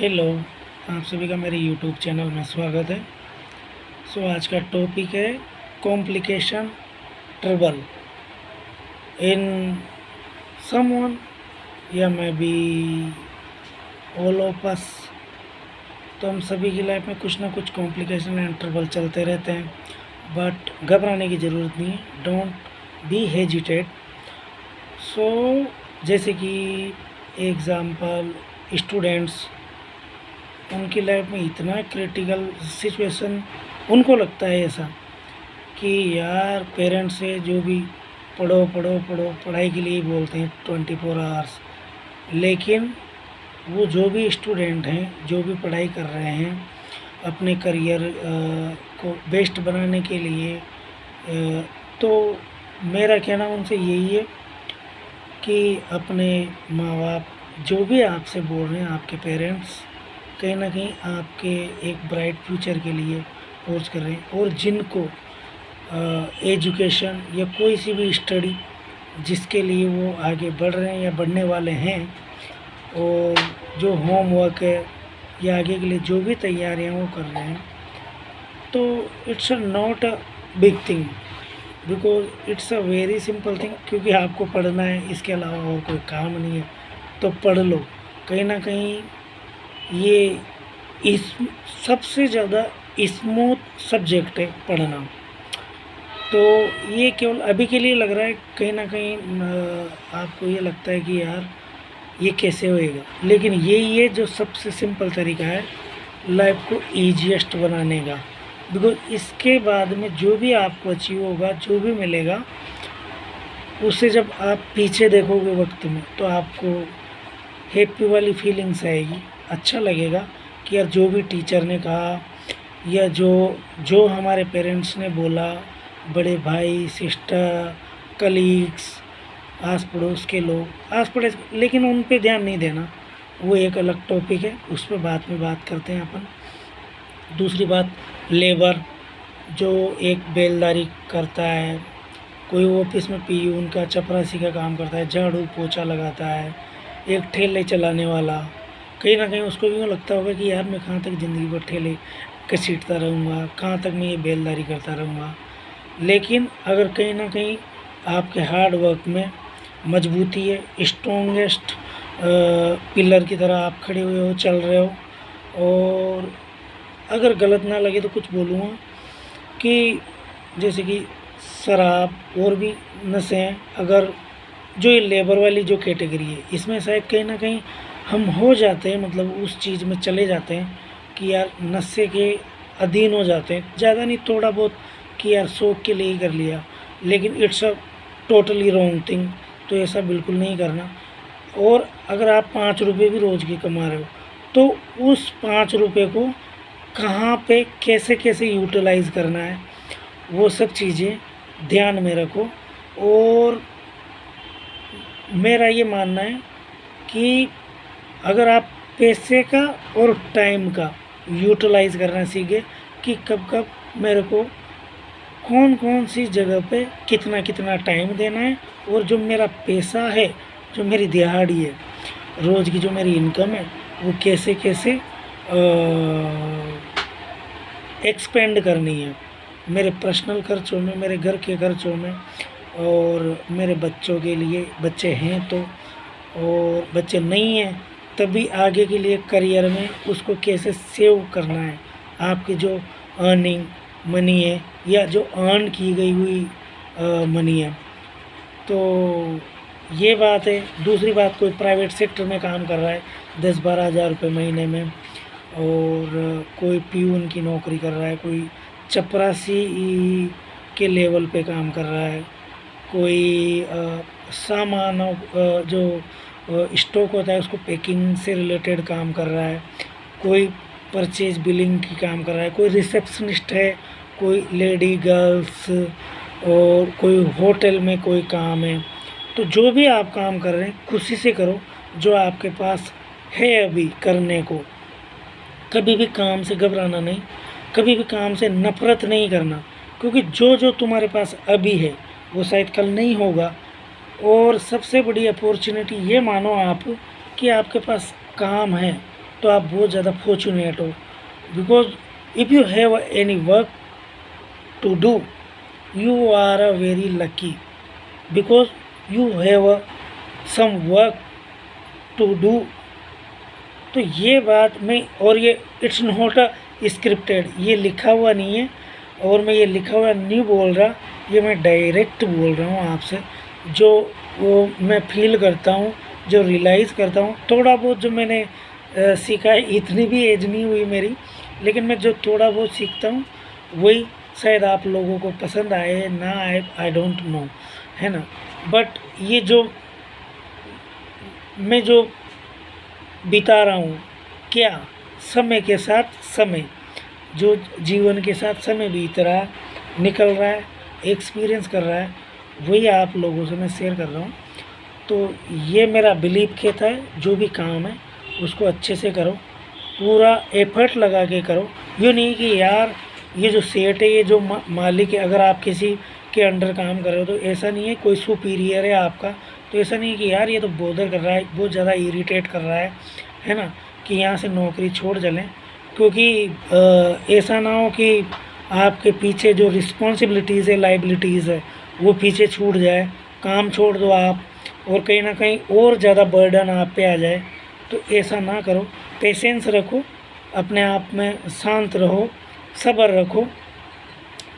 Hello, आप सभी का मेरे यूट्यूब चैनल में स्वागत है। आज का टॉपिक है कॉम्प्लिकेशन ट्रबल इन समवन या may be all of us. तो हम सभी की लाइफ में कुछ ना कुछ कॉम्प्लिकेशन एंड ट्रबल चलते रहते हैं, बट घबराने की ज़रूरत नहीं है। Don't be hesitate. जैसे कि एग्ज़ाम्पल स्टूडेंट्स, उनकी लाइफ में इतना क्रिटिकल सिचुएशन उनको लगता है ऐसा कि यार पेरेंट्स से जो भी पढ़ो पढ़ो पढ़ो पढ़ाई के लिए बोलते हैं 24 आवर्स, लेकिन वो जो भी स्टूडेंट हैं जो भी पढ़ाई कर रहे हैं अपने करियर को बेस्ट बनाने के लिए, तो मेरा कहना उनसे यही है कि अपने माँ बाप जो भी आपसे बोल रहे हैं, आपके पेरेंट्स कहीं ना कहीं आपके एक ब्राइट फ्यूचर के लिए फोर्स कर रहे हैं। और जिनको एजुकेशन या कोई सी भी स्टडी जिसके लिए वो आगे बढ़ रहे हैं या बढ़ने वाले हैं, और जो होमवर्क है या आगे के लिए जो भी तैयारियां वो कर रहे हैं, तो it's not a big thing, because it's a very simple thing. क्योंकि आपको पढ़ना है, इसके अलावा और कोई काम नहीं है, तो पढ़ लो। कहीं ना कहीं ये इस सबसे ज़्यादा स्मूथ सब्जेक्ट है पढ़ना। तो ये केवल अभी के लिए लग रहा है, कहीं ना कहीं आपको ये लगता है कि यार ये कैसे होएगा, लेकिन यही है जो सबसे सिंपल तरीका है लाइफ को ईजीएस्ट बनाने का। बिकॉज इसके बाद में जो भी आपको अचीव होगा, जो भी मिलेगा, उससे जब आप पीछे देखोगे वक्त में, तो आपको हैप्पी वाली फीलिंग्स आएगी। अच्छा लगेगा कि यार जो भी टीचर ने कहा या जो जो हमारे पेरेंट्स ने बोला, बड़े भाई सिस्टर कलीग्स, आस पड़ोस के लोग, आस पड़ोस, लेकिन उन पे ध्यान नहीं देना, वो एक अलग टॉपिक है, उस पर बाद में बात करते हैं अपन। दूसरी बात, लेबर जो एक बेलदारी करता है, कोई ऑफिस में पीयून का चपरासी का काम करता है, झाड़ू पोछा लगाता है, एक ठेले चलाने वाला, कहीं ना कहीं उसको भी लगता होगा कि यार मैं कहाँ तक ज़िंदगी भर ठेले घसीटता रहूँगा, कहाँ तक मैं ये बेलदारी करता रहूँगा। लेकिन अगर कहीं ना कहीं आपके हार्ड वर्क में मजबूती है, स्ट्रॉन्गेस्ट पिलर की तरह आप खड़े हुए हो, चल रहे हो। और अगर गलत ना लगे तो कुछ बोलूँगा कि जैसे कि शराब और भी नशे हैं, अगर जो ये लेबर वाली जो कैटेगरी है, इसमें शायद कहीं ना कहीं हम हो जाते हैं, मतलब उस चीज़ में चले जाते हैं कि यार नशे के अधीन हो जाते हैं। ज़्यादा नहीं, थोड़ा बहुत कि यार शौक के लिए ही कर लिया, लेकिन it's a totally wrong thing. तो ऐसा बिल्कुल नहीं करना। और अगर आप 5 रुपये भी रोज़ की कमा रहे हो, तो उस 5 रुपये को कहाँ पे कैसे कैसे यूटिलाइज़ करना है, वो सब चीज़ें ध्यान में रखो। और मेरा ये मानना है कि अगर आप पैसे का और टाइम का यूटिलाइज़ करना सीखे कि कब कब मेरे को कौन कौन सी जगह पे कितना कितना टाइम देना है, और जो मेरा पैसा है, जो मेरी दिहाड़ी है, रोज़ की जो मेरी इनकम है, वो कैसे कैसे एक्सपेंड करनी है मेरे पर्सनल खर्चों में, मेरे घर के खर्चों में, और मेरे बच्चों के लिए, बच्चे हैं तो, और बच्चे नहीं हैं तभी आगे के लिए करियर में उसको कैसे सेव करना है। आपकी जो अर्निंग मनी है या जो अर्न की गई हुई मनी है, तो ये बात है। दूसरी बात, कोई प्राइवेट सेक्टर में काम कर रहा है 10-12 हज़ार रुपये महीने में, और कोई प्यून की नौकरी कर रहा है, कोई चपरासी के लेवल पे काम कर रहा है, कोई सामान जो स्टॉक होता है उसको पैकिंग से रिलेटेड काम कर रहा है, कोई परचेज बिलिंग की काम कर रहा है, कोई रिसेप्शनिस्ट है, कोई लेडी गर्ल्स, और कोई होटल में कोई काम है। तो जो भी आप काम कर रहे हैं खुशी से करो, जो आपके पास है अभी करने को। कभी भी काम से घबराना नहीं, कभी भी काम से नफरत नहीं करना, क्योंकि जो जो तुम्हारे पास अभी है वो शायद कल नहीं होगा। और सबसे बड़ी अपॉर्चुनिटी ये मानो आप कि आपके पास काम है, तो आप बहुत ज़्यादा फॉर्चुनेट हो, because if you have any work to do you are a very lucky because you have some work to do। तो ये बात मैं, और ये इट्स नॉट अ स्क्रिप्टेड, ये लिखा हुआ नहीं है और मैं ये लिखा हुआ नहीं बोल रहा, ये मैं डायरेक्ट बोल रहा हूँ आपसे, जो वो मैं फील करता हूँ, जो रियलाइज़ करता हूँ। थोड़ा बहुत जो मैंने सीखा है, इतनी भी एज नहीं हुई मेरी, लेकिन मैं जो थोड़ा बहुत सीखता हूँ वही शायद आप लोगों को पसंद आए ना आए, आई डोंट नो, है ना। बट ये जो मैं जो बिता रहा हूँ, क्या समय के साथ समय, जो जीवन के साथ समय बीत रहा है, निकल रहा है, एक्सपीरियंस कर रहा है, वही आप लोगों से मैं शेयर कर रहा हूँ। तो ये मेरा बिलीव कहता है, जो भी काम है उसको अच्छे से करो, पूरा एफर्ट लगा के करो। यूँ नहीं कि यार ये जो सेठ है, ये जो मालिक है, अगर आप किसी के अंडर काम कर रहे हो तो ऐसा नहीं है कोई सुपीरियर है आपका, तो ऐसा नहीं है कि यार ये तो बोदर कर रहा है, बहुत ज़्यादा इरिटेट कर रहा है ना, कि यहाँ से नौकरी छोड़ चलें। क्योंकि ऐसा ना हो कि आपके पीछे जो रिस्पॉन्सिबिलिटीज़ है, लाइबिलिटीज़ है, वो पीछे छूट जाए, काम छोड़ दो आप और कहीं ना कहीं और ज़्यादा बर्डन आप पे आ जाए। तो ऐसा ना करो, पेशेंस रखो, अपने आप में शांत रहो, सब्र रखो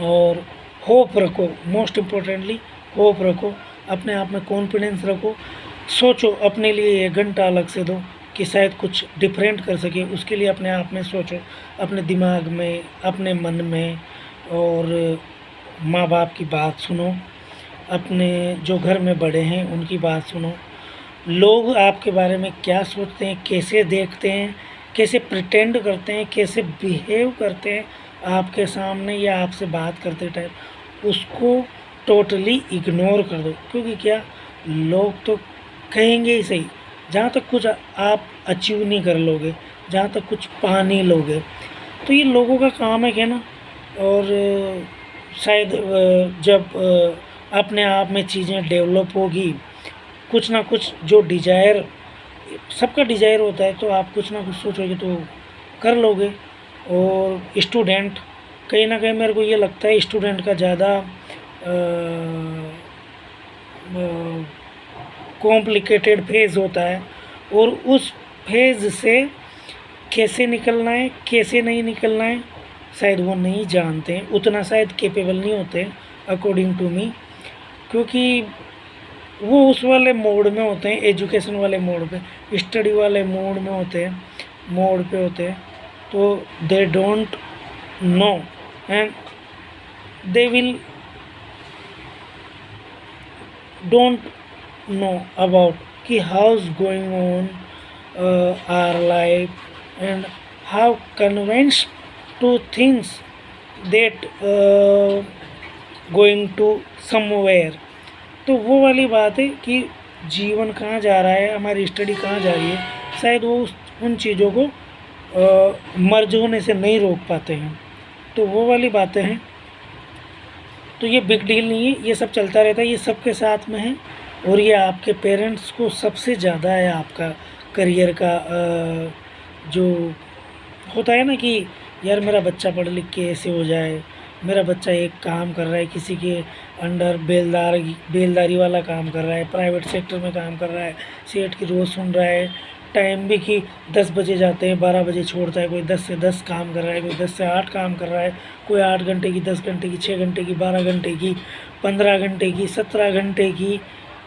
और होप रखो। मोस्ट इम्पोर्टेंटली होप रखो, अपने आप में कॉन्फिडेंस रखो, सोचो, अपने लिए 1 घंटा अलग से दो कि शायद कुछ डिफरेंट कर सके, उसके लिए अपने आप में सोचो, अपने दिमाग में, अपने मन में। और माँ बाप की बात सुनो, अपने जो घर में बड़े हैं उनकी बात सुनो, लोग आपके बारे में क्या सोचते हैं, कैसे देखते हैं, कैसे प्रिटेंड करते हैं, कैसे बिहेव करते हैं आपके सामने या आपसे बात करते टाइम, उसको टोटली इग्नोर कर दो। क्योंकि क्या, लोग तो कहेंगे ही सही, जहाँ तक कुछ आप अचीव नहीं कर लोगे, जहाँ तक कुछ पा नहीं लोगे, तो ये लोगों का काम है कहना। और शायद जब अपने आप में चीज़ें डेवलप होगी, कुछ ना कुछ जो डिज़ायर, सबका डिज़ायर होता है, तो आप कुछ ना कुछ सोचोगे तो कर लोगे। और स्टूडेंट, कहीं ना कहीं मेरे को ये लगता है स्टूडेंट का ज़्यादा कॉम्प्लिकेटेड फेज़ होता है, और उस फेज़ से कैसे निकलना है, कैसे नहीं निकलना है, शायद वो नहीं जानते हैं, उतना शायद कैपेबल नहीं होते अकॉर्डिंग टू मी। क्योंकि वो उस वाले मोड में होते हैं, एजुकेशन वाले मोड पे, स्टडी वाले मोड में होते हैं, मोड पे होते हैं, तो they don't know and they will don't know about कि how is going on our life and how convinces to things that going to somewhere. तो वो वाली बात है कि जीवन कहाँ जा रहा है, हमारी स्टडी कहाँ जा रही है, शायद वो उन चीज़ों को मर्ज होने से नहीं रोक पाते हैं। तो वो वाली बातें हैं, तो ये बिग डील नहीं है, ये सब चलता रहता है, ये सबके साथ में है। और ये आपके पेरेंट्स को सबसे ज़्यादा है आपका करियर का जो होता है ना कि यार मेरा बच्चा पढ़ लिख के ऐसे हो जाए, मेरा बच्चा एक काम कर रहा है किसी के अंडर, बेलदारी वाला काम कर रहा है, प्राइवेट सेक्टर में काम कर रहा है, सेठ की रोज़ सुन रहा है, टाइम भी कि 10 बजे जाते हैं 12 बजे छोड़ता है, कोई 10 से 10 काम कर रहा है, कोई 10 से 8 काम कर रहा है, कोई 8 घंटे की, 10 घंटे की, 6 घंटे की, 12 घंटे की, 15 घंटे की, 17 घंटे की,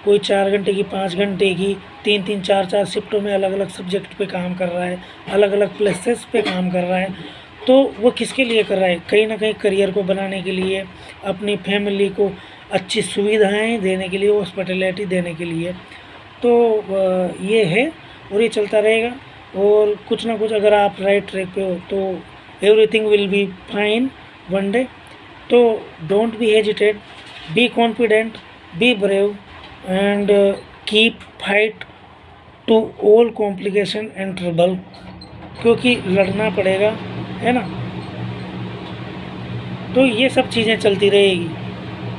कोई 4 घंटे की, 5 घंटे की, 3-3, 4-4 शिफ्टों में अलग अलग सब्जेक्ट पे काम कर रहा है, अलग अलग प्लेसेस पे काम कर रहा है। तो वो किसके लिए कर रहा है, कहीं ना कहीं करियर को बनाने के लिए, अपनी फैमिली को अच्छी सुविधाएं देने के लिए, हॉस्पिटैलिटी देने के लिए। तो ये है और ये चलता रहेगा। और कुछ ना कुछ अगर आप राइट ट्रैक पे हो तो everything will be fine one day. तो don't be hesitate, be confident, be brave and keep fight to all complication and trouble, क्योंकि लड़ना पड़ेगा, है ना। तो ये सब चीज़ें चलती रहेगी।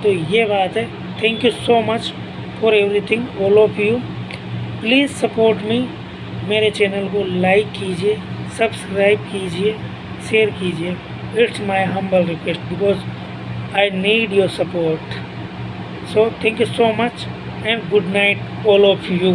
तो ये बात है। Thank you so much for everything, all of you. Please support me मेरे चैनल को लाइक कीजिए, सब्सक्राइब कीजिए, शेयर कीजिए. It's my humble request because I need your support. So thank you so much and good night all of you.